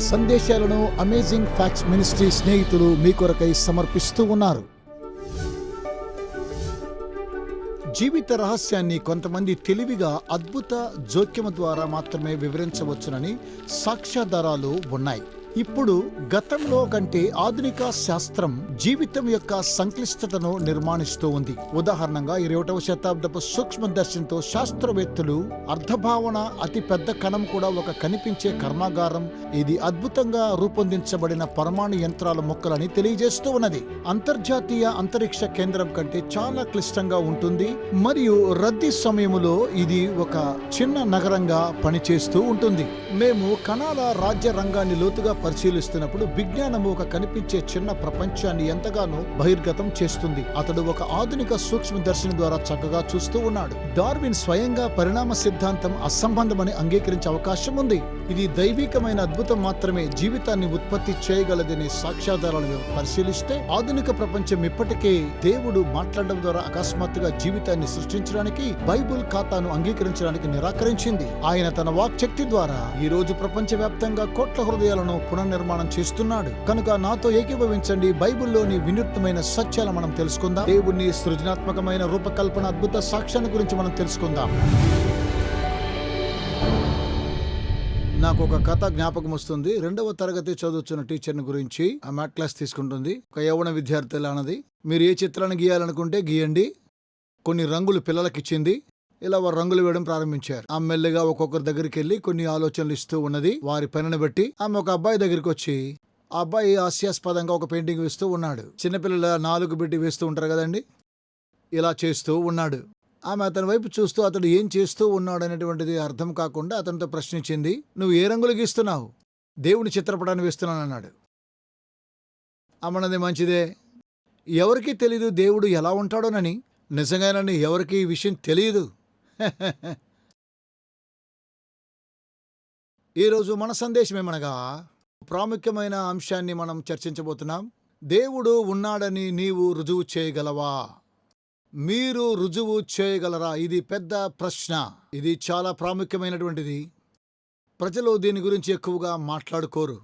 సందేశాలను amazing facts ministry స్నేహితులు మీ కొరకై సమర్పిస్తూ ఉన్నారు. జీవిత రహస్యాన్ని కొంతమంది తెలివిగా అద్భుత జోక్యము ద్వారా మాత్రమే వివరించవచ్చునని సాక్ష్యాధారాలు ఉన్నాయి. ఇప్పుడు గతంలో కంటే ఆధునిక శాస్త్రం జీవితం యొక్క సంక్లిష్టతను నిర్మాణిస్తూ ఉంది. ఉదాహరణంగా 21వ శతాబ్దపు సూక్ష్మదర్శనంతో శాస్త్రవేత్తలు అర్ధభావన అతి పెద్ద కణం కూడా ఒక కనిపించే కర్మాగారం, ఇది అద్భుతంగా రూపొందించబడిన పరమాణు యంత్రాల మొక్కలని తెలియజేస్తూ ఉన్నది. అంతర్జాతీయ అంతరిక్ష కేంద్రం కంటే చాలా క్లిష్టంగా ఉంటుంది మరియు రద్దీ సమయంలో ఇది ఒక చిన్న నగరంగా పనిచేస్తూ ఉంటుంది. మేము కణాల రాజ్య రంగాన్ని లోతుగా పరిశీలిస్తున్నప్పుడు విజ్ఞానము ఒక కనిపించే చిన్న ప్రపంచాన్ని ఎంతగానో బహిర్గతం చేస్తుంది. అతడు ఒక ఆధునిక సూక్ష్మదర్శిని ద్వారా చక్కగా చూస్తూ ఉన్నాడు. డార్విన్ స్వయంగా పరిణామ సిద్ధాంతం అసంబంధమని అంగీకరించే అవకాశం ఉంది. ఇది దైవికమైన అద్భుతం మాత్రమే జీవితాన్ని ఉత్పత్తి చేయగలదనే సాక్ష్యాధారాలను పరిశీలిస్తే ఆధునిక ప్రపంచం ఇప్పటికే దేవుడు మాట్లాడడం ద్వారా అకస్మాత్తుగా జీవితాన్ని సృష్టించడానికి బైబుల్ ఖాతాను అంగీకరించడానికి నిరాకరించింది. ఆయన తన వాక్శక్తి ద్వారా ఈ రోజు ప్రపంచవ్యాప్తంగా కోట్ల హృదయాలను పునర్నిర్మాణం చేస్తున్నాడు. కనుక నాతో ఏకీభవించండి. బైబిల్లోని వినూత్నమైన సత్యాలను మనం తెలుసుకుందాం. దేవుని సృజనాత్మకమైన రూపకల్పన అద్భుత సాక్ష్యాన్ని గురించి మనం తెలుసుకుందాం. నాకు ఒక కథ జ్ఞాపకం వస్తుంది. 2వ తరగతి చదువుతున్న టీచర్ని గురించి. ఆ మ్యాథ్ క్లాస్ తీసుకుంటుంది. ఒక యవ్వన విద్యార్థి అన్నది, మీరు ఏ చిత్రాన్ని గీయాలనుకుంటే గీయండి. కొన్ని రంగులు పిల్లలకి ఇచ్చింది. ఇలా వారు రంగులు వేయడం ప్రారంభించారు. ఆమె మెల్లిగా ఒక్కొక్కరి దగ్గరికి వెళ్ళి కొన్ని ఆలోచనలు ఇస్తూ ఉన్నది. వారి పనిని బట్టి ఆమె ఒక అబ్బాయి దగ్గరికి వచ్చి, ఆ అబ్బాయి హాస్యాస్పదంగా ఒక పెయింటింగ్ వేస్తూ ఉన్నాడు. చిన్నపిల్లల 4 పెట్టి వేస్తూ ఉంటారు కదండి, ఇలా చేస్తూ ఉన్నాడు. ఆమె అతని వైపు చూస్తూ అతడు ఏం చేస్తూ ఉన్నాడు అనేటువంటిది అర్థం కాకుండా అతనితో ప్రశ్నించింది, నువ్వు ఏ రంగులు గీస్తున్నావు? దేవుని చిత్రపటాన్ని వేస్తున్నాను అన్నాడు. అమ్మన్నది, మంచిదే, ఎవరికీ తెలీదు దేవుడు ఎలా ఉంటాడోనని. నిజంగానని ఎవరికి ఈ విషయం తెలియదు. ఈరోజు మన సందేశం ఏమనగా, ప్రాముఖ్యమైన అంశాన్ని మనం చర్చించబోతున్నాం. దేవుడు ఉన్నాడని నీవు రుజువు చేయగలవా? మీరు రుజువు చేయగలరా? ఇది పెద్ద ప్రశ్న. ఇది చాలా ప్రాముఖ్యమైనటువంటిది. ప్రజలు దీని గురించి ఎక్కువగా మాట్లాడుకోరు.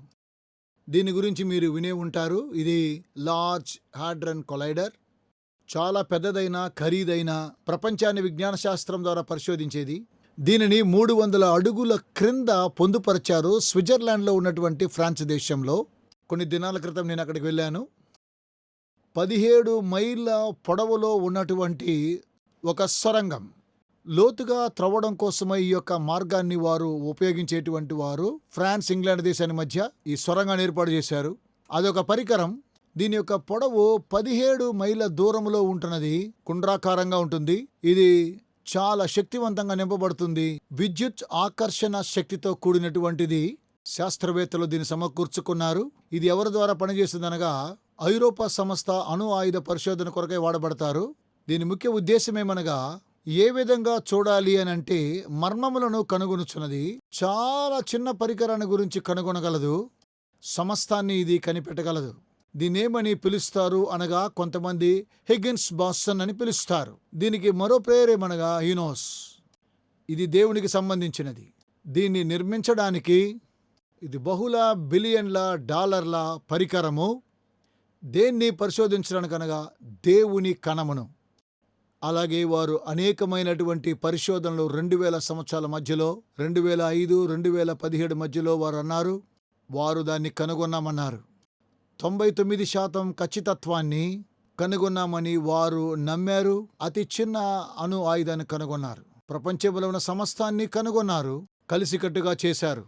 దీని గురించి మీరు వినే ఉంటారు. ఇది లార్జ్ హ్యాడ్రన్ కొలైడర్. చాలా పెద్దదైన ఖరీదైన ప్రపంచాన్ని విజ్ఞాన శాస్త్రం ద్వారా పరిశోధించేది. దీనిని 300 అడుగుల క్రింద పొందుపరిచారు స్విట్జర్లాండ్లో ఉన్నటువంటి ఫ్రాన్స్ దేశంలో. కొన్ని దినాల క్రితం నేను అక్కడికి వెళ్ళాను. 17 మైళ్ళ పొడవులో ఉన్నటువంటి ఒక సొరంగం. లోతుగా త్రవ్వడం కోసమై ఈ యొక్క మార్గాన్ని వారు ఉపయోగించేటువంటి వారు ఫ్రాన్స్, ఇంగ్లాండ్ దేశాల మధ్య ఈ సొరంగాన్ని ఏర్పాటు చేశారు. అదొక పరికరం. దీని యొక్క పొడవు 17 మైళ్ళ దూరంలో ఉంటున్నది. కుండ్రాకారంగా ఉంటుంది. ఇది చాలా శక్తివంతంగా నింపబడుతుంది. విద్యుత్ ఆకర్షణ శక్తితో కూడినటువంటిది. శాస్త్రవేత్తలు దీన్ని సమకూర్చుకున్నారు. ఇది ఎవరి ద్వారా పనిచేస్తుందనగా, ఐరోపా సంస్థ అణు ఆయుధ పరిశోధన కొరకై వాడబడతారు. దీని ముఖ్య ఉద్దేశమేమనగా, ఏ విధంగా చూడాలి అని అంటే మర్మములను కనుగొనుచున్నది. చాలా చిన్న పరికరాన్ని గురించి కనుగొనగలదు. సమస్తాన్ని ఇది కనిపెట్టగలదు. దీన్నేమని పిలుస్తారు అనగా, కొంతమంది హిగ్గిన్స్ బాసన్ అని పిలుస్తారు. దీనికి మరో పేరేమనగా యూనోస్. ఇది దేవునికి సంబంధించినది. దీన్ని నిర్మించడానికి ఇది బహుళ బిలియన్ల డాలర్ల పరికరము. దేన్ని పరిశోధించడానికనగా దేవుని కణమును. అలాగే వారు అనేకమైనటువంటి పరిశోధనలు 2000 సంవత్సరాల మధ్యలో, 2005, 2017 మధ్యలో వారు అన్నారు, వారు దాన్ని కనుగొన్నామన్నారు. 99% ఖచ్చితత్వాన్ని కనుగొన్నామని వారు నమ్మారు. అతి చిన్న అణు ఆయుధాన్ని కనుగొన్నారు. ప్రపంచంలో ఉన్న సమస్తాన్ని కనుగొన్నారు. కలిసికట్టుగా చేశారు.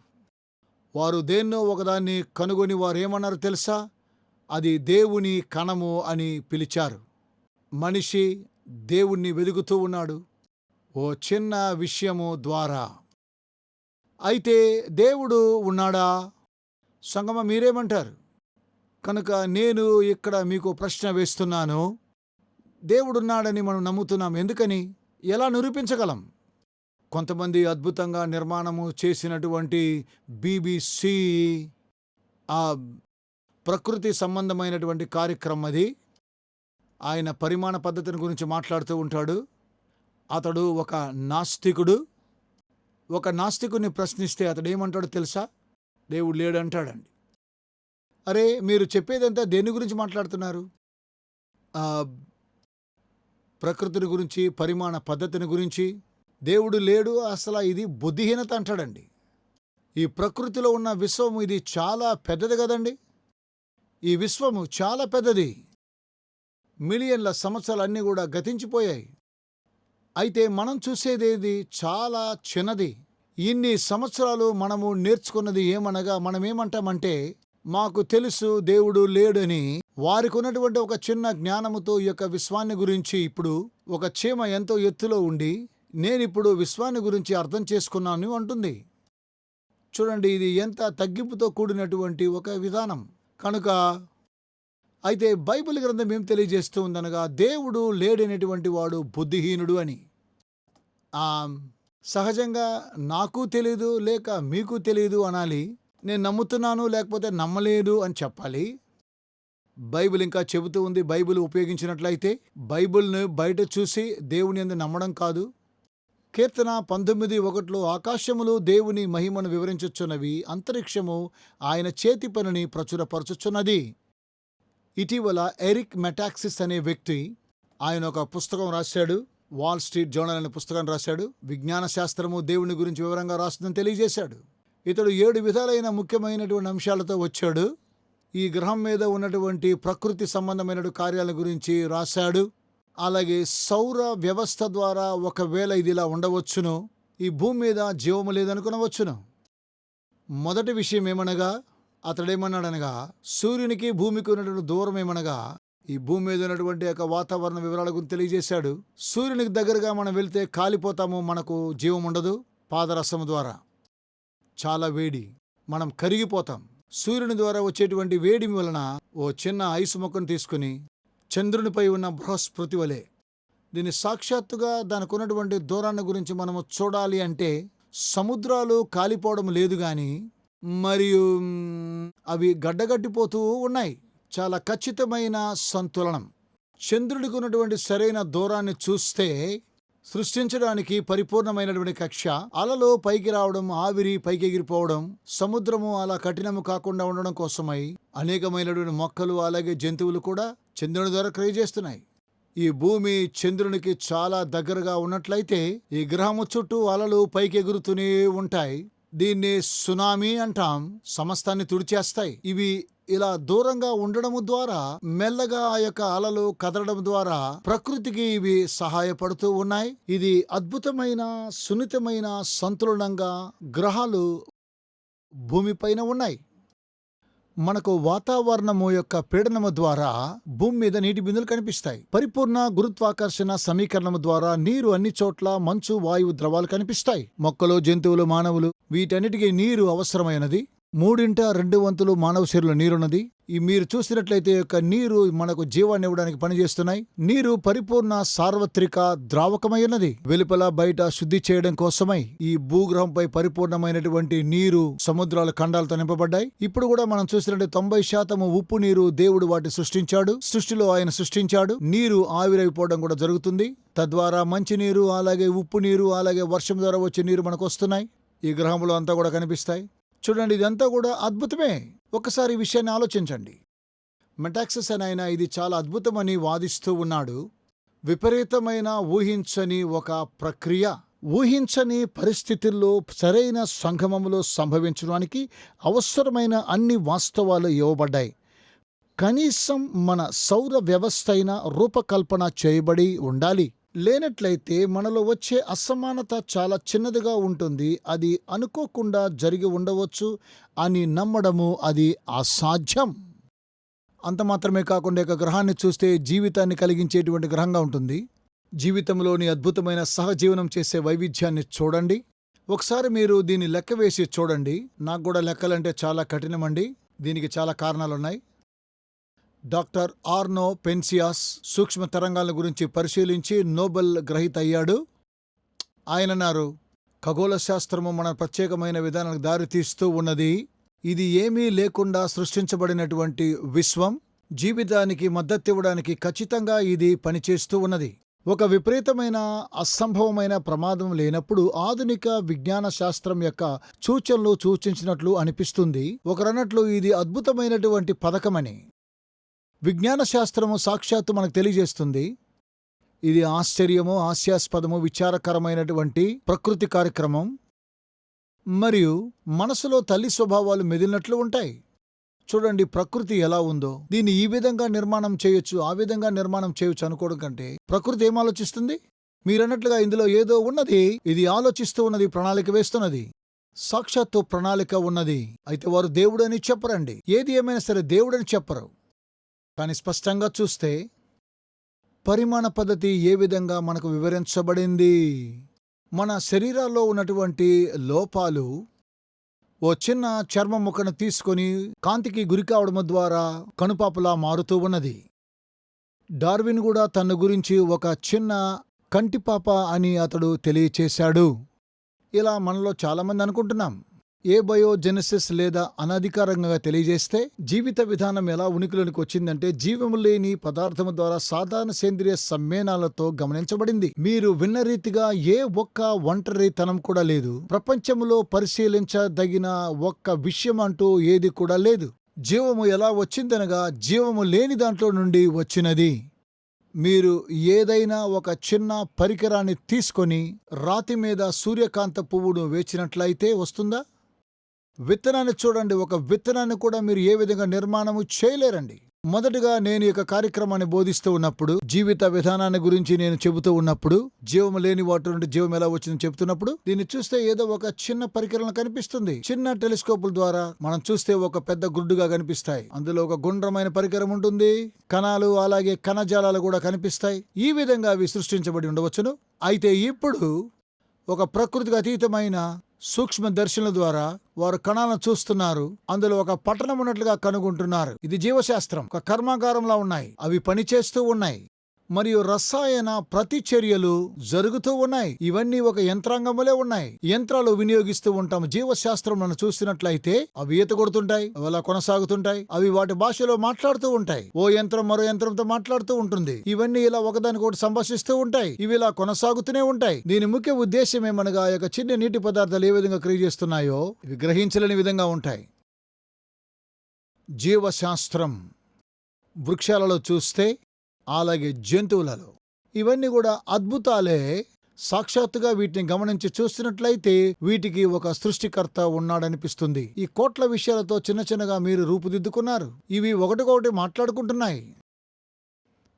వారు దేన్నో ఒకదాన్ని కనుగొని వారు ఏమన్నారు తెలుసా? అది దేవుని కణము అని పిలిచారు. మనిషి దేవుణ్ణి వెదుగుతూ ఉన్నాడు ఓ చిన్న విషయము ద్వారా. అయితే దేవుడు ఉన్నాడా? సంగమ, మీరేమంటారు? కనుక నేను ఇక్కడ మీకు ప్రశ్న వేస్తున్నాను. దేవుడున్నాడని మనం నమ్ముతున్నాం. ఎందుకని? ఎలా నిరూపించగలం? కొంతమంది అద్భుతంగా నిర్మాణము చేసినటువంటి BBC ఆ ప్రకృతి సంబంధమైనటువంటి కార్యక్రమం అది. ఆయన పరిమాణ పద్ధతిని గురించి మాట్లాడుతూ ఉంటాడు. అతడు ఒక నాస్తికుడు. ఒక నాస్తికుడిని ప్రశ్నిస్తే అతడు ఏమంటాడో తెలుసా? దేవుడు లేడంటాడండి. అరే, మీరు చెప్పేదంతా దేని గురించి మాట్లాడుతున్నారు? ప్రకృతిని గురించి, పరిమాణ పద్ధతిని గురించి. దేవుడు లేడు, అసలు ఇది బుద్ధిహీనత అంటాడండి. ఈ ప్రకృతిలో ఉన్న విశ్వము ఇది చాలా పెద్దది కదండి. ఈ విశ్వము చాలా పెద్దది. మిలియన్ల సంవత్సరాలన్నీ కూడా గతించిపోయాయి. అయితే మనం చూసేదేది చాలా చిన్నది. ఇన్ని సంవత్సరాలు మనము నేర్చుకున్నది ఏమనగా మనమేమంటామంటే, మాకు తెలుసు దేవుడు లేడని. వారికి ఉన్నటువంటి ఒక చిన్న జ్ఞానముతో ఈ యొక్క విశ్వాన్ని గురించి, ఇప్పుడు ఒక చీమ ఎంతో ఎత్తులో ఉండి నేనిప్పుడు విశ్వాన్ని గురించి అర్థం చేసుకున్నాను అంటుంది. చూడండి, ఇది ఎంత తగ్గింపుతో కూడినటువంటి ఒక విధానం. కనుక అయితే బైబిల్ గ్రంథం ఏం తెలియజేస్తూ ఉందనగా, దేవుడు లేడనేటువంటి వాడు బుద్ధిహీనుడు అని. సహజంగా నాకు తెలీదు లేక మీకు తెలీదు అనాలి. నేను నమ్ముతున్నాను లేకపోతే నమ్మలేదు అని చెప్పాలి. బైబిల్ ఇంకా చెబుతూ ఉంది, బైబిల్ ఉపయోగించినట్లయితే బైబిల్ను బయట చూసి దేవుని యందు నమ్మడం కాదు. కీర్తన 19:1 ఆకాశములు దేవుని మహిమను వివరించుచున్నవి, అంతరిక్షము ఆయన చేతి పనిని ప్రచురపరచుచున్నది. ఇటీవల ఎరిక్ మెటాక్సిస్ అనే వ్యక్తి, ఆయన ఒక పుస్తకం రాశాడు. వాల్ స్ట్రీట్ జర్నల్ అనే పుస్తకం రాశాడు. విజ్ఞాన శాస్త్రము దేవుని గురించి వివరంగా రాస్తుందని తెలియజేశాడు. ఇతడు 7 విధాలైన ముఖ్యమైనటువంటి అంశాలతో వచ్చాడు. ఈ గ్రహం మీద ఉన్నటువంటి ప్రకృతి సంబంధమైన కార్యాల గురించి రాశాడు. అలాగే సౌర వ్యవస్థ ద్వారా ఒకవేళ ఇది ఇలా ఉండవచ్చును, ఈ భూమి మీద జీవము లేదనుకునవచ్చును. మొదటి విషయం ఏమనగా, అతడేమన్నాడనగా, సూర్యునికి భూమికి ఉన్నటువంటి దూరం ఏమనగా, ఈ భూమి మీద ఉన్నటువంటి యొక్క వాతావరణ వివరాల గురించి తెలియజేశాడు. సూర్యునికి దగ్గరగా మనం వెళ్తే కాలిపోతాము, మనకు జీవం ఉండదు. పాదరసము ద్వారా చాలా వేడి, మనం కరిగిపోతాం. సూర్యుని ద్వారా వచ్చేటువంటి వేడి వలన ఓ చిన్న ఐసు మొక్కను తీసుకుని చంద్రునిపై ఉన్న బృహస్పతి వలె, దీన్ని సాక్షాత్తుగా దానికి ఉన్నటువంటి దూరాన్ని గురించి మనము చూడాలి అంటే, సముద్రాలు కాలిపోవడం లేదు గాని మరియు అవి గడ్డగట్టిపోతూ ఉన్నాయి. చాలా ఖచ్చితమైన సంతులనం. చంద్రుడికి ఉన్నటువంటి సరైన దూరాన్ని చూస్తే సృష్టించడానికి పరిపూర్ణమైనటువంటి కక్ష, అలలో పైకి రావడం, ఆవిరి పైకి ఎగిరిపోవడం, సముద్రము అలా కఠినము కాకుండా ఉండడం కోసమై అనేకమైనటువంటి మొక్కలు అలాగే జంతువులు కూడా చంద్రుని ద్వారా క్రియ చేస్తున్నాయి. ఈ భూమి చంద్రునికి చాలా దగ్గరగా ఉన్నట్లయితే ఈ గ్రహము చుట్టూ అలలు పైకి ఎగురుతూనే ఉంటాయి. దీన్ని సునామీ అంటాం. సమస్తాన్ని తుడిచేస్తాయి. ఇవి ఇలా దూరంగా ఉండడము ద్వారా, మెల్లగా ఆ యొక్క అలలు కదలడం ద్వారా ప్రకృతికి ఇవి సహాయపడుతూ ఉన్నాయి. ఇది అద్భుతమైన సున్నితమైన సంతులనంగా గ్రహాలు భూమిపైన ఉన్నాయి. మనకు వాతావరణము యొక్క పీడనము ద్వారా భూమి మీద నీటి బిందులు కనిపిస్తాయి. పరిపూర్ణ గురుత్వాకర్షణ సమీకరణము ద్వారా నీరు అన్ని చోట్ల మంచు, వాయువు ద్రవాలు కనిపిస్తాయి. మొక్కలు, జంతువులు, మానవులు వీటన్నిటికీ నీరు అవసరమైనది. 3/2 మానవ శరీరంలో నీరున్నది. ఈ మీరు చూసినట్లయితే యొక్క నీరు మనకు జీవాన్ని ఇవ్వడానికి పనిచేస్తున్నాయి. నీరు పరిపూర్ణ సార్వత్రిక ద్రావకమైనది. వెలుపల బయట శుద్ధి చేయడం కోసమై ఈ భూగ్రహంపై పరిపూర్ణమైనటువంటి నీరు సముద్రాల ఖండాలతో నింపబడ్డాయి. ఇప్పుడు కూడా మనం చూసినట్టు 90% ఉప్పు నీరు దేవుడు వాటి సృష్టించాడు. సృష్టిలో ఆయన సృష్టించాడు. నీరు ఆవిరైపోవడం కూడా జరుగుతుంది. తద్వారా మంచి నీరు, అలాగే ఉప్పు నీరు, అలాగే వర్షం ద్వారా వచ్చే నీరు మనకు వస్తున్నాయి. ఈ గ్రహంలో అంతా కూడా కనిపిస్తాయి. చూడండి, ఇదంతా కూడా అద్భుతమే. ఒకసారి ఈ విషయాన్ని ఆలోచించండి. మెటాక్సిస్ అని ఆయన ఇది చాలా అద్భుతమని వాదిస్తూ ఉన్నాడు. విపరీతమైన ఊహించని ఒక ప్రక్రియ, ఊహించని పరిస్థితుల్లో సరైన సంగమములో సంభవించడానికి అవసరమైన అన్ని వాస్తవాలు ఇవ్వబడ్డాయి. కనీసం మన సౌర వ్యవస్థ అయినా రూపకల్పన చేయబడి ఉండాలి. లేనట్లయితే మనలో వచ్చే అసమానత చాలా చిన్నదిగా ఉంటుంది. అది అనుకోకుండా జరిగి ఉండవచ్చు అని నమ్మడము అది అసాధ్యం. అంత మాత్రమే కాకుండా ఒక గ్రహాన్ని చూస్తే జీవితాన్ని కలిగించేటువంటి గ్రహంగా ఉంటుంది. జీవితంలోని అద్భుతమైన సహజీవనం చేసే వైవిధ్యాన్ని చూడండి. ఒకసారి మీరు దీన్ని లెక్క వేసి చూడండి. నాకు కూడా లెక్కలంటే చాలా కఠినమండి. దీనికి చాలా కారణాలున్నాయి. డాక్టర్ ఆర్నో పెన్సియాస్ సూక్ష్మ తరంగాల గురించి పరిశీలించి నోబెల్ గ్రహీత అయ్యాడు. ఆయన అన్నారు, ఖగోళ శాస్త్రము మన ప్రత్యేకమైన విధానానికి దారితీస్తూ ఉన్నది. ఇది ఏమీ లేకుండా సృష్టించబడినటువంటి విశ్వం జీవితానికి మద్దతివ్వడానికి ఖచ్చితంగా ఇది పనిచేస్తూ ఉన్నది. ఒక విపరీతమైన అసంభవమైన ప్రమాదం లేనప్పుడు ఆధునిక విజ్ఞాన శాస్త్రం యొక్క సూచనలు సూచించినట్లు అనిపిస్తుంది. ఒకరన్నట్లు ఇది అద్భుతమైనటువంటి పథకమని. విజ్ఞాన శాస్త్రము సాక్షాత్తు మనకు తెలియజేస్తుంది. ఇది ఆశ్చర్యము, హాస్యాస్పదము, విచారకరమైనటువంటి ప్రకృతి కార్యక్రమం. మరియు మనసులో తల్లి స్వభావాలు మెదిలినట్లు ఉంటాయి. చూడండి ప్రకృతి ఎలా ఉందో. దీన్ని ఈ విధంగా నిర్మాణం చేయొచ్చు, ఆ విధంగా నిర్మాణం చేయొచ్చు అనుకోవడం కంటే ప్రకృతి ఏం ఆలోచిస్తుంది? మీరన్నట్లుగా ఇందులో ఏదో ఉన్నది. ఇది ఆలోచిస్తూ ఉన్నది, ప్రణాళిక వేస్తున్నది. సాక్షాత్తు ప్రణాళిక ఉన్నది. అయితే వారు దేవుడని చెప్పరండి. ఏది ఏమైనా సరే దేవుడని చెప్పరు. కానీ స్పష్టంగా చూస్తే పరిమాణ పద్ధతి ఏ విధంగా మనకు వివరించబడింది. మన శరీరాల్లో ఉన్నటువంటి లోపాలు ఓ చిన్న చర్మ ముక్కను తీసుకొని కాంతికి గురికావడం ద్వారా కనుపాపలా మారుతూ ఉన్నది. డార్విన్ కూడా తన గురించి ఒక చిన్న కంటిపాప అని అతడు తెలియచేశాడు. ఇలా మనలో చాలామంది అనుకుంటున్నాం. ఏ బయోజెనసిస్ లేదా అనధికారంగా తెలియజేస్తే జీవిత విధానం ఎలా ఉనికిలోనికి వచ్చిందంటే జీవము లేని పదార్థము ద్వారా సాధారణ సేంద్రియ సమ్మేళనాలతో గమనించబడింది. మీరు విన్న రీతిగా ఏ ఒక్క ఒంటరితనం కూడా లేదు. ప్రపంచంలో పరిశీలించదగిన ఒక్క విషయం అంటూ ఏది కూడా లేదు. జీవము ఎలా వచ్చిందనగా జీవము లేని దాంట్లో నుండి వచ్చినది. మీరు ఏదైనా ఒక చిన్న పరికరాన్ని తీసుకొని రాతి మీద సూర్యకాంత పువ్వును వేచినట్లయితే వస్తుందా? విత్తనాన్ని చూడండి. ఒక విత్తనాన్ని కూడా మీరు ఏ విధంగా నిర్మాణము చేయలేరండి. మొదటగా నేను ఈ కార్యక్రమాన్ని బోధిస్తూ ఉన్నప్పుడు, జీవిత విధానాన్ని గురించి నేను చెబుతూ ఉన్నప్పుడు, జీవము లేని వాటి నుండి జీవం ఎలా వచ్చిందని చెబుతున్నప్పుడు, దీన్ని చూస్తే ఏదో ఒక చిన్న పరికరం కనిపిస్తుంది. చిన్న టెలిస్కోపుల ద్వారా మనం చూస్తే ఒక పెద్ద గుడ్డుగా కనిపిస్తాయి. అందులో ఒక గుండ్రమైన పరికరం ఉంటుంది. కణాలు అలాగే కణజాలాలు కూడా కనిపిస్తాయి. ఈ విధంగా అవి సృష్టించబడి ఉండవచ్చును. అయితే ఇప్పుడు ఒక ప్రకృతికి అతీతమైన సూక్ష్మ దర్శనల ద్వారా వారు కణాలను చూస్తున్నారు. అందులో ఒక పట్టణం ఉన్నట్లుగా కనుగొంటున్నారు. ఇది జీవశాస్త్రం. ఒక కర్మాగారంలా ఉన్నాయి. అవి పనిచేస్తూ ఉన్నాయి. మరియు రసాయన ప్రతిచర్యలు జరుగుతూ ఉన్నాయి. ఇవన్నీ ఒక యంత్రాంగములే ఉన్నాయి. యంత్రాలు వినియోగిస్తూ ఉంటాం. జీవశాస్త్రం మనం చూసినట్లయితే అవి ఈత కొడుతుంటాయి, అవి అలా కొనసాగుతుంటాయి. అవి వాటి భాషలో మాట్లాడుతూ ఉంటాయి. ఓ యంత్రం మరో యంత్రంతో మాట్లాడుతూ ఉంటుంది. ఇవన్నీ ఇలా ఒకదానికొకటి సంభాషిస్తూ ఉంటాయి. ఇవి ఇలా కొనసాగుతూనే ఉంటాయి. దీని ముఖ్య ఉద్దేశం ఏమనగా ఆ యొక్క చిన్న నీటి పదార్థాలు ఏ విధంగా క్రియ చేస్తున్నాయో ఇవి గ్రహించలేని విధంగా ఉంటాయి. జీవశాస్త్రం వృక్షాలలో చూస్తే, అలాగే జంతువులలో, ఇవన్నీ కూడా అద్భుతాలే. సాక్షాత్తుగా వీటిని గమనించి చూస్తున్నట్లయితే వీటికి ఒక సృష్టికర్త ఉన్నాడనిపిస్తుంది. ఈ కోట్ల విషయాలతో చిన్న చిన్నగా మీరు రూపుదిద్దుకున్నారు. ఇవి ఒకటికొకటి మాట్లాడుకుంటున్నాయి.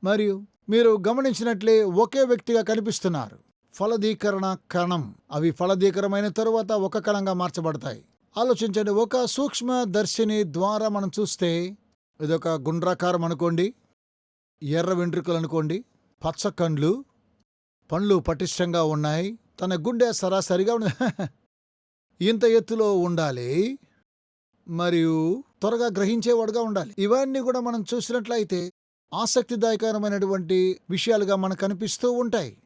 మరియు మీరు గమనించినట్లే ఒకే వ్యక్తిగా కనిపిస్తున్నారు. ఫలదీకరణ కణం. అవి ఫలదీకరమైన తరువాత ఒక కణంగా మార్చబడతాయి. ఆలోచించండి. ఒక సూక్ష్మ దర్శిని ద్వారా మనం చూస్తే ఇదొక గుండ్రాకారం అనుకోండి, ఎర్ర వెంట్రుకలు అనుకోండి, పచ్చ కండ్లు, పండ్లు పటిష్టంగా ఉన్నాయి, తన గుండె సరాసరిగా ఇంత ఎత్తులో ఉండాలి, మరియు త్వరగా గ్రహించేవాడుగా ఉండాలి. ఇవన్నీ కూడా మనం చూసినట్లయితే ఆసక్తిదాయకరమైనటువంటి విషయాలుగా మనకు కనిపిస్తూ ఉంటాయి.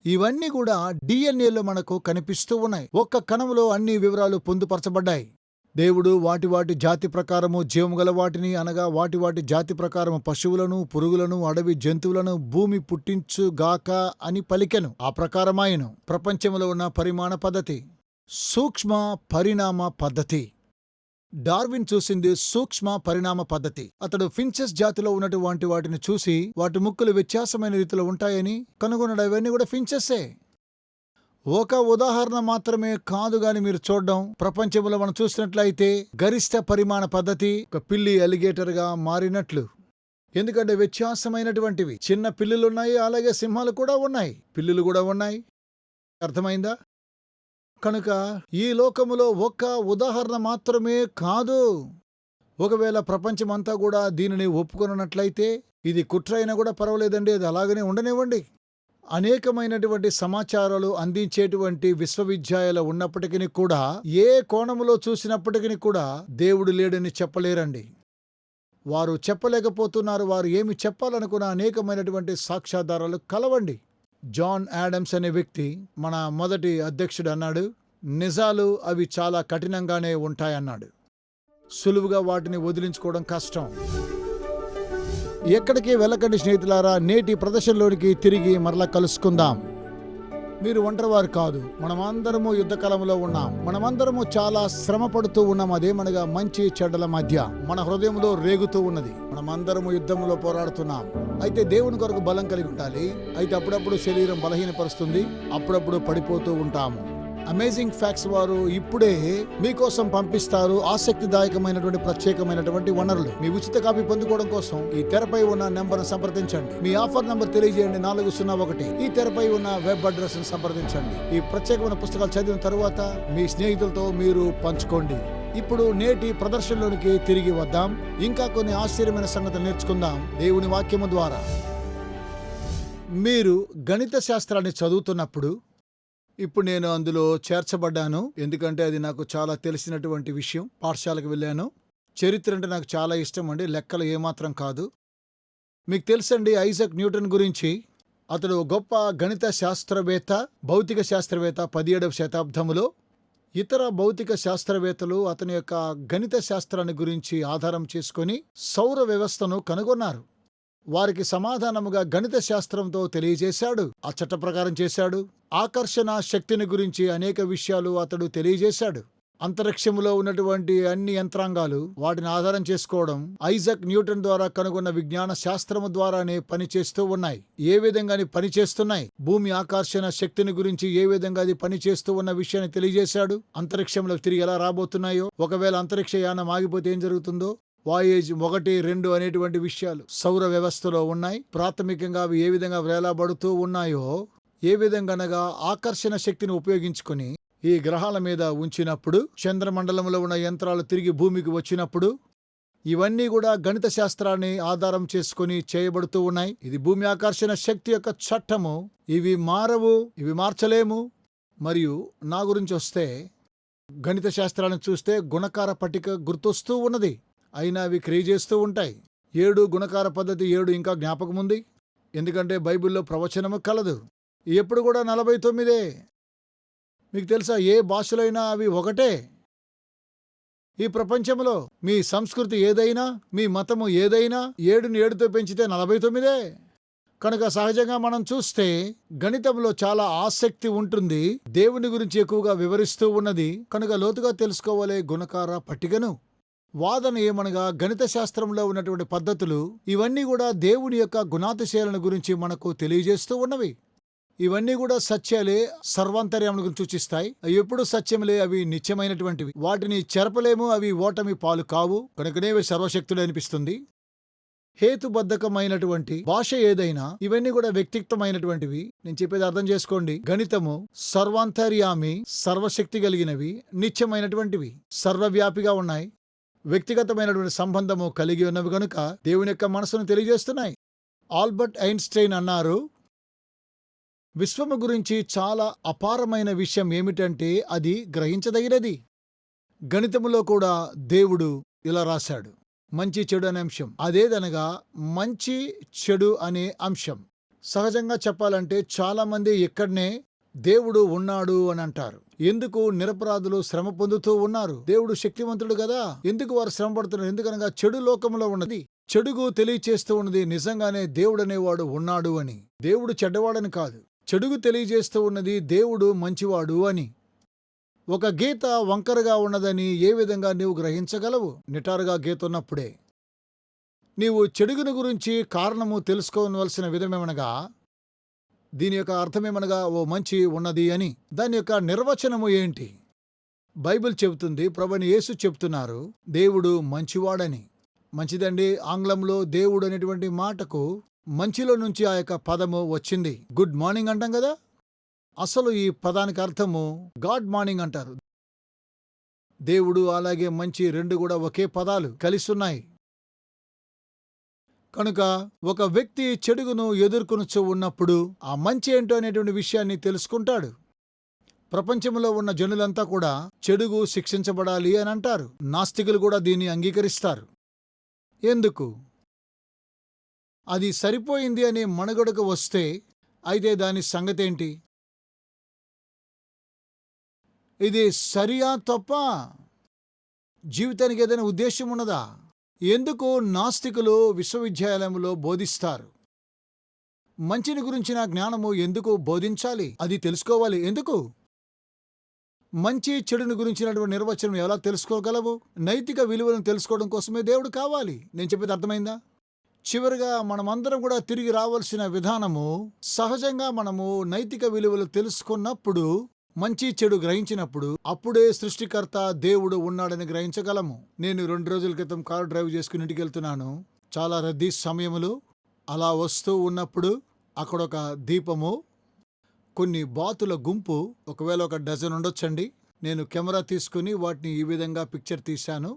ఇవన్నీ కూడా డిఎన్ఏలో మనకు కనిపిస్తూ ఉన్నాయి. ఒక్క కణంలో అన్ని వివరాలు పొందుపరచబడ్డాయి. దేవుడు వాటి జాతి ప్రకారము జీవము గల వాటిని, అనగా వాటి జాతి ప్రకారము పశువులను, పురుగులను, అడవి జంతువులను భూమి పుట్టించుగాక అని పలికెను. ఆ ప్రకారమాయను. ప్రపంచంలో ఉన్న పరిమాణ పద్ధతి, సూక్ష్మ పరిణామ పద్ధతి. డార్విన్ చూసింది సూక్ష్మ పరిణామ పద్ధతి. అతడు ఫించెస్ జాతిలో ఉన్నటువంటి వాటిని చూసి వాటి ముక్కులు వ్యత్యాసమైన రీతిలో ఉంటాయని కనుగొనడం. ఇవన్నీ కూడా ఫించెస్సే. ఒక ఉదాహరణ మాత్రమే కాదు గాని మీరు చూడడం. ప్రపంచంలో మనం చూసినట్లయితే గరిష్ట పరిమాణ పద్ధతి ఒక పిల్లి అలిగేటర్ గా మారినట్లు. ఎందుకంటే వ్యత్యాసమైనటువంటివి చిన్న పిల్లులున్నాయి, అలాగే సింహాలు కూడా ఉన్నాయి, పిల్లులు కూడా ఉన్నాయి. అర్థమైందా? కనుక ఈ లోకములో ఒక్క ఉదాహరణ మాత్రమే కాదు. ఒకవేళ ప్రపంచమంతా కూడా దీనిని ఒప్పుకొన్నట్లయితే ఇది కుట్ర అయినా కూడా పర్వాలేదండి, అది అలాగనే ఉండనివ్వండి. అనేకమైనటువంటి సమాచారాలు అందించేటువంటి విశ్వవిద్యాలయాలు ఉన్నప్పటికీ కూడా, ఏ కోణములో చూసినప్పటికీ కూడా దేవుడు లేడని చెప్పలేరండి. వారు చెప్పలేకపోతున్నారు. వారు ఏమి చెప్పాలనుకున్న అనేకమైనటువంటి సాక్ష్యాధారాలు కలవండి. జాన్ ఆడమ్స్ అనే వ్యక్తి, మన మొదటి అధ్యక్షుడు, అన్నాడు, నిజాలు అవి చాలా కఠినంగానే ఉంటాయన్నాడు. సులువుగా వాటిని వదిలించుకోవడం కష్టం. ఎక్కడికి వెళ్ళకండి స్నేహితులారా, నేటి ప్రదర్శనలోనికి తిరిగి మరలా కలుసుకుందాం. మీరు ఒంటరివారు కాదు, మనమందరము యుద్ధకాలంలో ఉన్నాం. మనమందరము చాలా శ్రమ పడుతూ ఉన్నాం. అదేమనగా మంచి చెడ్డల మధ్య మన హృదయంలో రేగుతూ ఉన్నది. మనమందరము యుద్ధంలో పోరాడుతున్నాం. అయితే దేవుని కొరకు బలం కలిగి ఉండాలి. అయితే అప్పుడప్పుడు శరీరం బలహీనపరుస్తుంది, అప్పుడప్పుడు పడిపోతూ ఉంటాము. అమేజింగ్ ఫ్యాక్ట్స్ వారు ఇప్పుడే మీకోసం పంపిస్తారు ఆసక్తిదాయకమైనటువంటి ప్రత్యేకమైనటువంటి వనరులు. మీ ఉచిత కాపీ పొందుకోవడం కోసం ఈ తెరపై ఉన్న నెంబర్ను సంప్రదించండి. మీ ఆఫర్ నంబర్ తెలియజేయండి 401. ఈ తెరపై ఉన్న వెబ్ అడ్రస్ ను సంప్రదించండి. ఈ ప్రత్యేకమైన పుస్తకాలు చదివిన తరువాత మీ స్నేహితులతో మీరు పంచుకోండి. ఇప్పుడు నేటి ప్రదర్శనలోనికి తిరిగి వద్దాం. ఇంకా కొన్ని ఆశ్చర్యమైన సంగతులు నేర్చుకుందాం దేవుని వాక్యము ద్వారా. మీరు గణిత శాస్త్రాన్ని చదువుతున్నప్పుడు, ఇప్పుడు నేను అందులో చేర్చబడ్డాను, ఎందుకంటే అది నాకు చాలా తెలిసినటువంటి విషయం. పాఠశాలకు వెళ్ళాను. చరిత్ర అంటే నాకు చాలా ఇష్టం అండి, లెక్కలు ఏమాత్రం కాదు. మీకు తెలుసండి ఐజాక్ న్యూటన్ గురించి. అతడు గొప్ప గణిత శాస్త్రవేత్త, భౌతిక శాస్త్రవేత్త 17వ శతాబ్దంలో. ఇతర భౌతిక శాస్త్రవేత్తలు అతని యొక్క గణిత శాస్త్రాన్ని గురించి ఆధారం చేసుకొని సౌర వ్యవస్థను కనుగొన్నారు. వారికి సమాధానముగా గణిత శాస్త్రంతో తెలియజేశాడు. ఆ చట్ట ప్రకారం చేశాడు. ఆకర్షణ శక్తిని గురించి అనేక విషయాలు అతడు తెలియజేశాడు. అంతరిక్షములో ఉన్నటువంటి అన్ని యంత్రాంగాలు వాటిని ఆధారం చేసుకోవడం ఐజాక్ న్యూటన్ ద్వారా కనుగొన్న విజ్ఞాన శాస్త్రము ద్వారానే పనిచేస్తూ ఉన్నాయి. ఏ విధంగా అది పనిచేస్తున్నాయి, భూమి ఆకర్షణ శక్తిని గురించి ఏ విధంగా అది పనిచేస్తూ ఉన్న విషయాన్ని తెలియజేశాడు. అంతరిక్షంలో తిరిగి ఎలా రాబోతున్నాయో, ఒకవేళ అంతరిక్ష యానం ఆగిపోతే ఏం జరుగుతుందో, వాయేజ్ 1, 2 అనేటువంటి విషయాలు సౌర వ్యవస్థలో ఉన్నాయి. ప్రాథమికంగా అవి ఏ విధంగా వేలాబడుతూ ఉన్నాయో, ఏ విధంగా ఆకర్షణ శక్తిని ఉపయోగించుకొని ఈ గ్రహాల మీద ఉంచినప్పుడు, చంద్రమండలంలో ఉన్న యంత్రాలు తిరిగి భూమికి వచ్చినప్పుడు, ఇవన్నీ కూడా గణిత శాస్త్రాన్ని ఆధారం చేసుకుని చేయబడుతూ ఉన్నాయి. ఇది భూమి ఆకర్షణ శక్తి యొక్క చట్టము. ఇవి మారవు, ఇవి మార్చలేము. మరియు నా గురించి వస్తే, గణిత శాస్త్రాన్ని చూస్తే గుణకార పట్టిక గుర్తొస్తూ ఉన్నది. అయినా అవి క్రియ చేస్తూ ఉంటాయి. 7 గుణకార పద్ధతి 7 ఇంకా జ్ఞాపకముంది, ఎందుకంటే బైబిల్లో ప్రవచనము కలదు. ఎప్పుడు కూడా 49. మీకు తెలుసా, ఏ భాషలైనా అవి ఒకటే. ఈ ప్రపంచంలో మీ సంస్కృతి ఏదైనా, మీ మతము ఏదైనా 7ని 7తో పెంచితే 49. కనుక సహజంగా మనం చూస్తే గణితంలో చాలా ఆసక్తి ఉంటుంది. దేవుని గురించి ఎక్కువగా వివరిస్తూ ఉన్నది. కనుక లోతుగా తెలుసుకోవాలి గుణకార పట్టికను. వాదన ఏమనగా, గణిత శాస్త్రంలో ఉన్నటువంటి పద్ధతులు ఇవన్నీ కూడా దేవుని యొక్క గుణాతిశయాలను గురించి మనకు తెలియజేస్తూ ఉన్నవి. ఇవన్నీ కూడా సత్యాలే, సర్వాంతర్యాన్ని గురించి సూచిస్తాయి. అవి ఎప్పుడు సత్యములే, అవి నిత్యమైనటువంటివి. వాటిని చెరపలేము, అవి ఓటమి పాలు కావు. కనుకనే సర్వశక్తులు అనిపిస్తుంది. హేతుబద్ధకమైనటువంటి భాష ఏదైనా, ఇవన్నీ కూడా వ్యక్తిత్వమైనటువంటివి. నేను చెప్పేది అర్థం చేసుకోండి. గణితము సర్వాంతర్యామి, సర్వశక్తి కలిగినవి, నిత్యమైనటువంటివి, సర్వవ్యాపిగా ఉన్నాయి, వ్యక్తిగతమైనటువంటి సంబంధము కలిగి ఉన్నవి కనుక దేవుని యొక్క మనసును తెలియజేస్తున్నాయి. ఆల్బర్ట్ ఐన్స్టైన్ అన్నారు, విశ్వము గురించి చాలా అపారమైన విషయం ఏమిటంటే అది గ్రహించదగినది. గణితములో కూడా దేవుడు ఇలా రాశాడు, మంచి చెడు అనే అంశం. అదేదనగా మంచి చెడు అనే అంశం. సహజంగా చెప్పాలంటే చాలామంది ఇక్కడనే దేవుడు ఉన్నాడు అని అంటారు. ఎందుకు? నిరపరాధులు శ్రమ పొందుతూ ఉన్నారు. దేవుడు శక్తివంతుడు కదా, ఎందుకు వారు శ్రమ పడుతున్నారు? ఎందుకనగా చెడు లోకంలో ఉన్నది. చెడుగు తెలియచేస్తూ ఉన్నది నిజంగానే దేవుడు అనేవాడు ఉన్నాడు అని. దేవుడు చెడ్డవాడని కాదు. చెడుగు తెలియజేస్తూ ఉన్నది దేవుడు మంచివాడు అని. ఒక గీత వంకరగా ఉన్నదని ఏ విధంగా నీవు గ్రహించగలవు? నిటారుగా గీత ఉన్నప్పుడే. నీవు చెడుగును గురించి కారణము తెలుసుకోవలసిన విధమేమనగా, దీని యొక్క అర్థమేమనగా, ఓ మంచి ఉన్నది అని. దాని యొక్క నిర్వచనము ఏంటి? బైబిల్ చెబుతుంది, ప్రభువైన యేసు చెప్తున్నారు, దేవుడు మంచివాడని. మంచిదండి. ఆంగ్లంలో దేవుడు అనేటువంటి మాటకు మంచిలో నుంచి ఆ యొక్క పదము వచ్చింది. గుడ్ మార్నింగ్ అంటాం కదా, అసలు ఈ పదానికి అర్థము గాడ్ మార్నింగ్ అంటారు. దేవుడు అలాగే మంచి రెండు కూడా ఒకే పదాలు కలిసి ఉన్నాయి. కనుక ఒక వ్యక్తి చెడుగును ఎదుర్కొనుచూ ఉన్నప్పుడు ఆ మంచి ఏంటో అనేటువంటి విషయాన్ని తెలుసుకుంటాడు. ప్రపంచంలో ఉన్న జనులంతా కూడా చెడుగు శిక్షించబడాలి అని అంటారు. నాస్తికులు కూడా దీన్ని అంగీకరిస్తారు. ఎందుకు? అది సరిపోయింది అనే మనుగడకు వస్తే అయితే దాని సంగతేంటి? ఇది సరియా తప్ప? జీవితానికి ఏదైనా ఉద్దేశం ఉన్నదా? ఎందుకు నాస్తికులు విశ్వవిద్యాలయంలో బోధిస్తారు? మంచిని గురించిన జ్ఞానము ఎందుకు బోధించాలి? అది తెలుసుకోవాలి. ఎందుకు? మంచి చెడుని గురించినటువంటి నిర్వచనం ఎలా తెలుసుకోగలవు? నైతిక విలువలను తెలుసుకోవడం కోసమే దేవుడు కావాలి. నేను చెప్పేది అర్థమైందా? చివరిగా మనమందరం కూడా తిరిగి రావాల్సిన విధానము, సహజంగా మనము నైతిక విలువలు తెలుసుకున్నప్పుడు, మంచి చెడు గ్రహించినప్పుడు, అప్పుడే సృష్టికర్త దేవుడు ఉన్నాడని గ్రహించగలము. నేను 2 రోజుల క్రితం కారు డ్రైవ్ చేసుకుని ఇంటికి వెళ్తున్నాను. చాలా రద్దీ సమయములు. అలా వస్తూ ఉన్నప్పుడు అక్కడొక దీపము, కొన్ని బాతుల గుంపు, ఒకవేళ ఒక డజన్ ఉండొచ్చండి. నేను కెమెరా తీసుకుని వాటిని ఈ విధంగా పిక్చర్ తీశాను.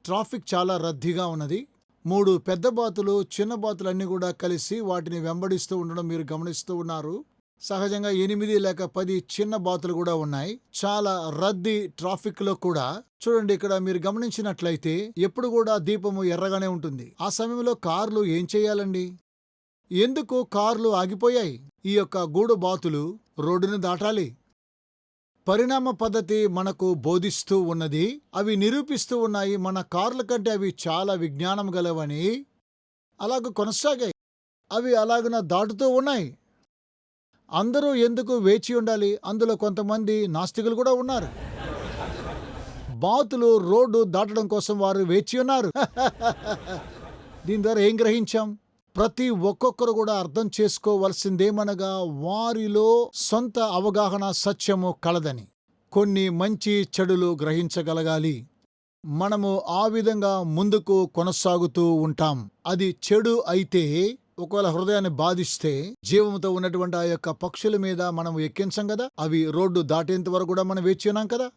ట్రాఫిక్ చాలా రద్దీగా ఉన్నది. 3 పెద్ద బాతులు, చిన్న బాతులన్నీ కూడా కలిసి వాటిని వెంబడిస్తూ ఉండడం మీరు గమనిస్తూ ఉన్నారు. సహజంగా 8 లేక 10 చిన్న బాతులు కూడా ఉన్నాయి. చాలా రద్దీ ట్రాఫిక్లో కూడా. చూడండి, ఇక్కడ మీరు గమనించినట్లయితే ఎప్పుడు కూడా దీపము ఎర్రగానే ఉంటుంది. ఆ సమయంలో కార్లు ఏం చేయాలండి? ఎందుకు కార్లు ఆగిపోయాయి? ఈ యొక్క గూడు బాతులు రోడ్డును దాటాలి. పరిణామ పద్ధతి మనకు బోధిస్తూ ఉన్నది. అవి నిరూపిస్తూ ఉన్నాయి మన కార్ల కంటే అవి చాలా విజ్ఞానం గలవని. అలాగ కొనసాగాయి. అవి అలాగున దాటుతూ ఉన్నాయి. అందరూ ఎందుకు వేచి ఉండాలి? అందులో కొంతమంది నాస్తికులు కూడా ఉన్నారు. బాతులు రోడ్డు దాటడం కోసం వారు వేచి ఉన్నారు. దీని ద్వారా ఏం గ్రహించాం? ప్రతి ఒక్కొక్కరు కూడా అర్థం చేసుకోవలసిందేమనగా వారిలో సొంత అవగాహన సత్యము కలదని. కొన్ని మంచి చెడులు గ్రహించగలగాలి. మనము ఆ విధంగా ముందుకు కొనసాగుతూ ఉంటాం. అది చెడు అయితే, ఒకవేళ హృదయాన్ని బాధిస్తే, జీవంతో ఉన్నటువంటి ఆ యొక్క పక్షుల మీద మనం ఎక్కించాం కదా, అవి రోడ్డు దాటేంత వరకు కూడా మనం వేచి ఉన్నాం కదా.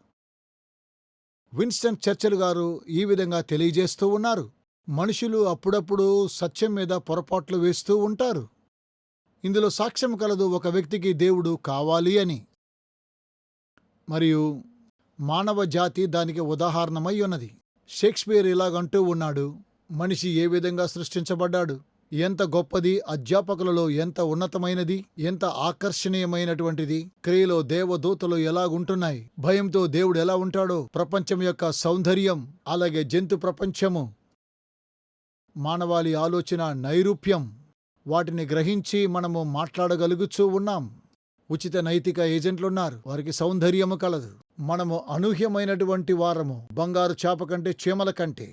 విన్స్టన్ చర్చిల్ గారు ఈ విధంగా తెలియజేస్తూ ఉన్నారు. మనుషులు అప్పుడప్పుడు సత్యం మీద పొరపాట్లు వేస్తూ ఉంటారు. ఇందులో సాక్ష్యం కలదు, ఒక వ్యక్తికి దేవుడు కావాలి అని. మరియు మానవ జాతి దానికి ఉదాహరణమై ఉన్నది. షేక్స్పియర్ ఇలాగంటూ ఉన్నాడు, మనిషి ఏ విధంగా సృష్టించబడ్డాడు, ఎంత గొప్పది, అధ్యాపకులలో ఎంత ఉన్నతమైనది, ఎంత ఆకర్షణీయమైనటువంటిది, క్రియలో దేవదూతలు ఎలాగుంటున్నాయి, భయంతో దేవుడు ఎలా ఉంటాడో, ప్రపంచం యొక్క సౌందర్యం, అలాగే జంతు ప్రపంచము, మానవాళి ఆలోచన నైరూప్యం, వాటిని గ్రహించి మనము మాట్లాడగలుగుతూ ఉన్నాం. ఉచిత నైతిక ఏజెంట్లున్నారు, వారికి సౌందర్యము కలదు. మనము అనూహ్యమైనటువంటి వారము, బంగారు చేప కంటే, చీమల కంటే.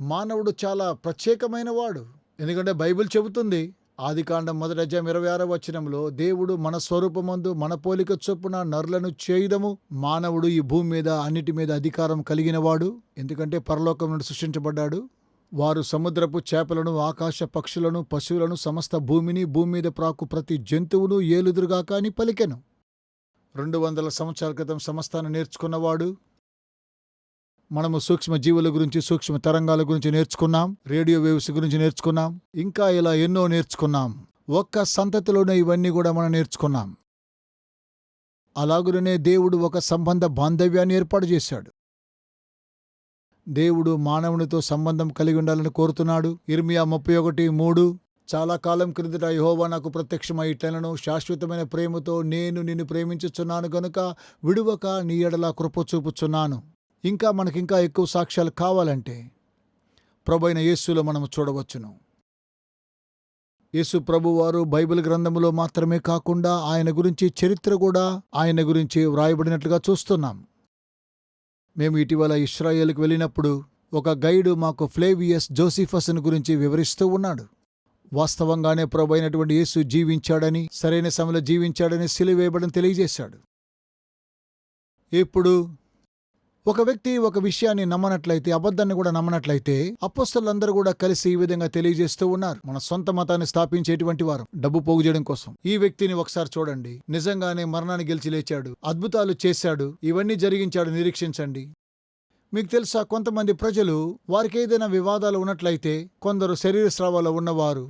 మానవుడు చాలా ప్రత్యేకమైన వాడు. ఎందుకంటే బైబిల్ చెబుతుంది, ఆదికాండం 1:26 దేవుడు మన స్వరూపమందు మన పోలిక చొప్పున నరులను చేయుదము. మానవుడు ఈ భూమి మీద అన్నిటి మీద అధికారం కలిగినవాడు. ఎందుకంటే పరలోకం నుండి సృష్టించబడ్డాడు. వారు సముద్రపు చేపలను, ఆకాశ పక్షులను, పశువులను, సమస్త భూమిని, భూమి మీద ప్రాకు ప్రతి జంతువును ఏలుదురుగాక అని పలికెను. 200 సంవత్సరాల క్రితం సమస్తాన్ని నేర్చుకున్నవాడు. మనము సూక్ష్మ జీవుల గురించి, సూక్ష్మ తరంగాల గురించి నేర్చుకున్నాం. రేడియో వేవ్స్ గురించి నేర్చుకున్నాం. ఇంకా ఇలా ఎన్నో నేర్చుకున్నాం. ఒక్క సంతతిలోనే ఇవన్నీ కూడా మనం నేర్చుకున్నాం. అలాగునే దేవుడు ఒక సంబంధ బాంధవ్యాన్ని ఏర్పాటు చేశాడు. దేవుడు మానవునితో సంబంధం కలిగి ఉండాలని కోరుతున్నాడు. ఇర్మియా 31:3, చాలా కాలం క్రిందట యెహోవా నాకు ప్రత్యక్షమై ఇట్లనెను, శాశ్వతమైన ప్రేమతో నేను నిన్ను ప్రేమించుచున్నాను గనుక విడువక నీ ఎడల కృప చూపుచున్నాను. ఇంకా మనకింకా ఎక్కువ సాక్ష్యాలు కావాలంటే ప్రభువైన యేసులో మనము చూడవచ్చును. యేసు ప్రభువారు బైబిల్ గ్రంథములో మాత్రమే కాకుండా ఆయన గురించి చరిత్ర కూడా ఆయన గురించి వ్రాయబడినట్లుగా చూస్తున్నాం. మేము ఇటీవల ఇశ్రాయేలుకు వెళ్ళినప్పుడు ఒక గైడు మాకు ఫ్లేవియస్ జోసిఫస్ను గురించి వివరిస్తూ ఉన్నాడు. వాస్తవంగానే ప్రభువైనటువంటి యేసు జీవించాడని, సరైన సమయంలో జీవించాడని, సిలువ వేయబడని తెలియజేశాడు. ఇప్పుడు ఒక వ్యక్తి ఒక విషయాన్ని నమ్మనట్లయితే, అబద్ధాన్ని కూడా నమ్మనట్లయితే, అపోస్తలులందరూ కూడా కలిసి ఈ విధంగా తెలియజేస్తూ ఉన్నారు. మన సొంత మతాన్ని స్థాపించేటువంటి వారు, డబ్బు పోగు చేయడం కోసం. ఈ వ్యక్తిని ఒకసారి చూడండి, నిజంగానే మరణాన్ని గెలిచి లేచాడు, అద్భుతాలు చేశాడు, ఇవన్నీ జరిగించాడు, నిరీక్షించండి. మీకు తెలుసా, కొంతమంది ప్రజలు, వారికి ఏదైనా వివాదాలు ఉన్నట్లయితే, కొందరు శరీర స్రావాల్లో ఉన్నవారు,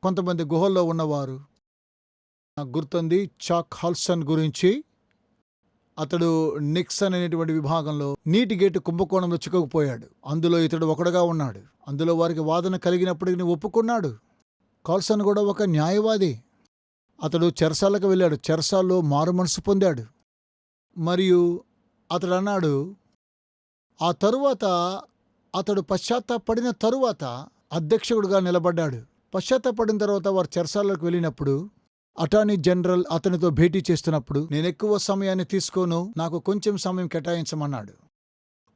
కొంతమంది గుహల్లో ఉన్నవారు. నాకు గుర్తుంది చాక్ హాల్సన్ గురించి. అతడు నిక్సన్ అనేటువంటి విభాగంలో నీటి గేటు కుంభకోణంలో చిక్కుకుపోయాడు. అందులో ఇతడు ఒకడుగా ఉన్నాడు. అందులో వారికి వాదన కలిగినప్పటికీ ఒప్పుకున్నాడు. కాల్సన్ కూడా ఒక న్యాయవాది. అతడు చెరసాలకు వెళ్ళాడు. చెరసాల్లో మారు మనసు పొందాడు. మరియు అతడు అన్నాడు, ఆ తరువాత అతడు పశ్చాత్తాపడిన తరువాత అధ్యక్షుడిగా నిలబడ్డాడు. పశ్చాత్తాపడిన తర్వాత వారు చెరసాలకు వెళ్ళినప్పుడు అటార్నీ జనరల్ అతనితో భేటీ చేస్తున్నప్పుడు, నేనెక్కువ సమయాన్ని తీసుకోను, నాకు కొంచెం సమయం కేటాయించమన్నాడు.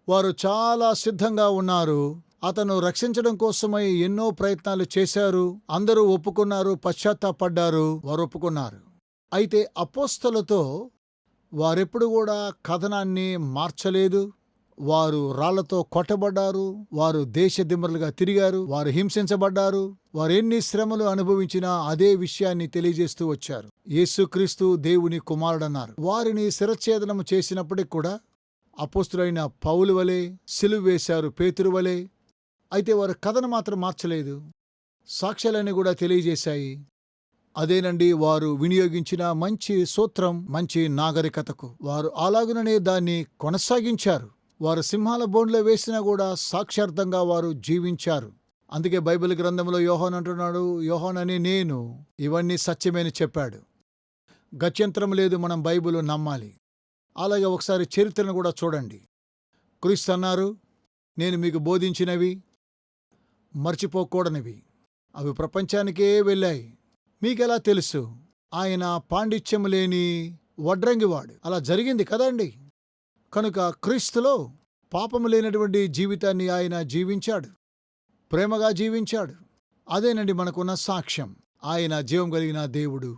వారు చాలా సిద్ధంగా ఉన్నారు. అతను రక్షించడం కోసమై ఎన్నో ప్రయత్నాలు చేశారు. అందరూ ఒప్పుకున్నారు, పశ్చాత్తాపడ్డారు, వారు ఒప్పుకున్నారు. అయితే అపోస్తలుతో వారెప్పుడు కూడా కథనాన్ని మార్చలేదు. వారు రాళ్లతో కొట్టబడ్డారు, వారు దేశదిమ్మరులుగా తిరిగారు, వారు హింసించబడ్డారు, వారు ఎన్ని శ్రమలు అనుభవించినా అదే విషయాన్ని తెలియజేస్తూ వచ్చారు. యేసుక్రీస్తు దేవుని కుమారుడన్నారు. వారిని శిరచ్ఛేదనము చేసినప్పటికి కూడా అపోస్తులైన పౌలు వలె సిలువ వేశారు, పేతురు వలె. అయితే వారు కథను మాత్రం మార్చలేదు. సాక్ష్యాలన్నీ కూడా తెలియజేశాయి. అదేనండి వారు వినియోగించిన మంచి సూత్రం, మంచి నాగరికతకు. వారు అలాగుననే దాన్ని కొనసాగించారు. వారు సింహాల బోన్లో వేసినా కూడా సాక్ష్యార్థంగా వారు జీవించారు. అందుకే బైబిల్ గ్రంథంలో యోహాను అంటున్నాడు, యోహానని నేను ఇవన్నీ సత్యమని చెప్పాడు. గత్యంతరం లేదు, మనం బైబిల్ నమ్మాలి. అలాగే ఒకసారి చరిత్రను కూడా చూడండి. క్రీస్తు అన్నారు, నేను మీకు బోధించినవి మర్చిపోకూడనివి, అవి ప్రపంచానికే వెళ్ళాయి. మీకెలా తెలుసు? ఆయన పాండిత్యం లేని వడ్రంగివాడు. అలా జరిగింది కదండి. కనుక క్రీస్తులో పాపము లేనటువంటి జీవితాన్ని ఆయన జీవించాడు, ప్రేమగా జీవించాడు. అదేనండి మనకున్న సాక్ష్యం. ఆయన జీవం కలిగిన దేవుడు.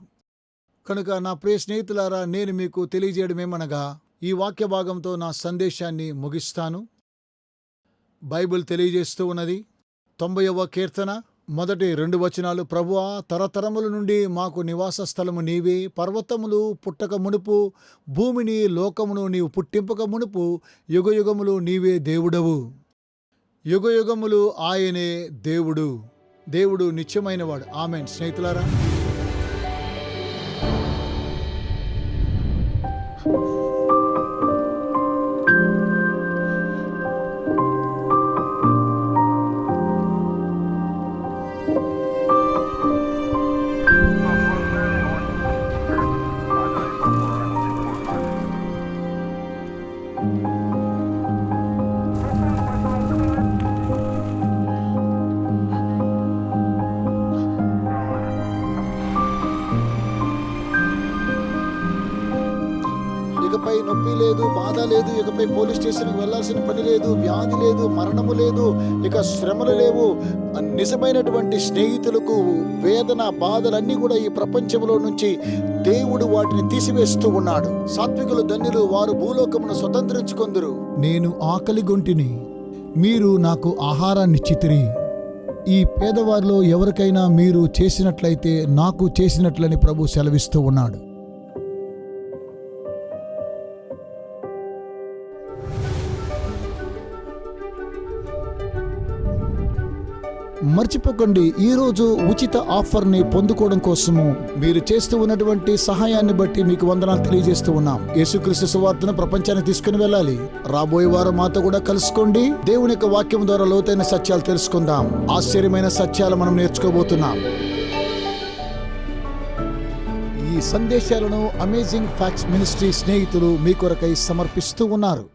కనుక నా ప్రియ స్నేహితులారా, నేను మీకు తెలియజేయడమేమనగా, ఈ వాక్య భాగంతో నా సందేశాన్ని ముగిస్తాను. బైబిల్ తెలియజేస్తూ ఉన్నది, 90వ కీర్తన మొదటి 2 వచనాలు. ప్రభువా, తరతరముల నుండి మాకు నివాస స్థలము నీవే. పర్వతములు పుట్టక మునుపు, భూమిని లోకమును నీవు పుట్టింపక మునుపు, యుగయుగములు నీవే దేవుడవు. యుగయుగములు ఆయనే దేవుడు. దేవుడు నిత్యమైనవాడు. ఆమేన్. స్నేహితులారా, ఇకపై నొప్పి లేదు, బాధ లేదు. ఇకపై పోలీస్ స్టేషన్కి వెళ్లాల్సిన పని లేదు, వ్యాధి లేదు, మరణము లేదు, ఇక శ్రమలు లేవు. నిజమైనటువంటి స్నేహితులకు వేదన, బాధలన్నీ కూడా ఈ ప్రపంచంలో నుంచి దేవుడు వాటిని తీసివేస్తూ ఉన్నాడు. సాత్వికులు ధన్యులు, వారు భూలోకమును స్వతంత్రించుకొందురు. నేను ఆకలిగొంటిని, మీరు నాకు ఆహారాన్నిచ్చితిరి. ఈ పేదవారిలో ఎవరికైనా మీరు చేసినట్లయితే నాకు చేసినట్లని ప్రభు సెలవిస్తూ ఉన్నాడు. మర్చిపోకండి, ఈరోజు ఉచిత ఆఫర్ని పొందుకోవడం కోసము మీరు చేస్తూ ఉన్నటువంటి సహాయాన్ని బట్టి మీకు వందనాలు తెలియజేస్తూ ఉన్నాం. యేసుక్రీస్తు సువార్తను ప్రపంచానికి తీసుకుని వెళ్ళాలి. రాబోయే వారం మాతో కూడా కలుసుకోండి. దేవుని యొక్క వాక్యం ద్వారా లోతైన సత్యాలు తెలుసుకుందాం. ఆశ్చర్యమైన సత్యాలు మనం నేర్చుకోబోతున్నాం. ఈ సందేశాలను అమేజింగ్ ఫ్యాక్ట్స్ మినిస్ట్రీ స్నేహితులు మీ కొరకై సమర్పిస్తూ ఉన్నారు.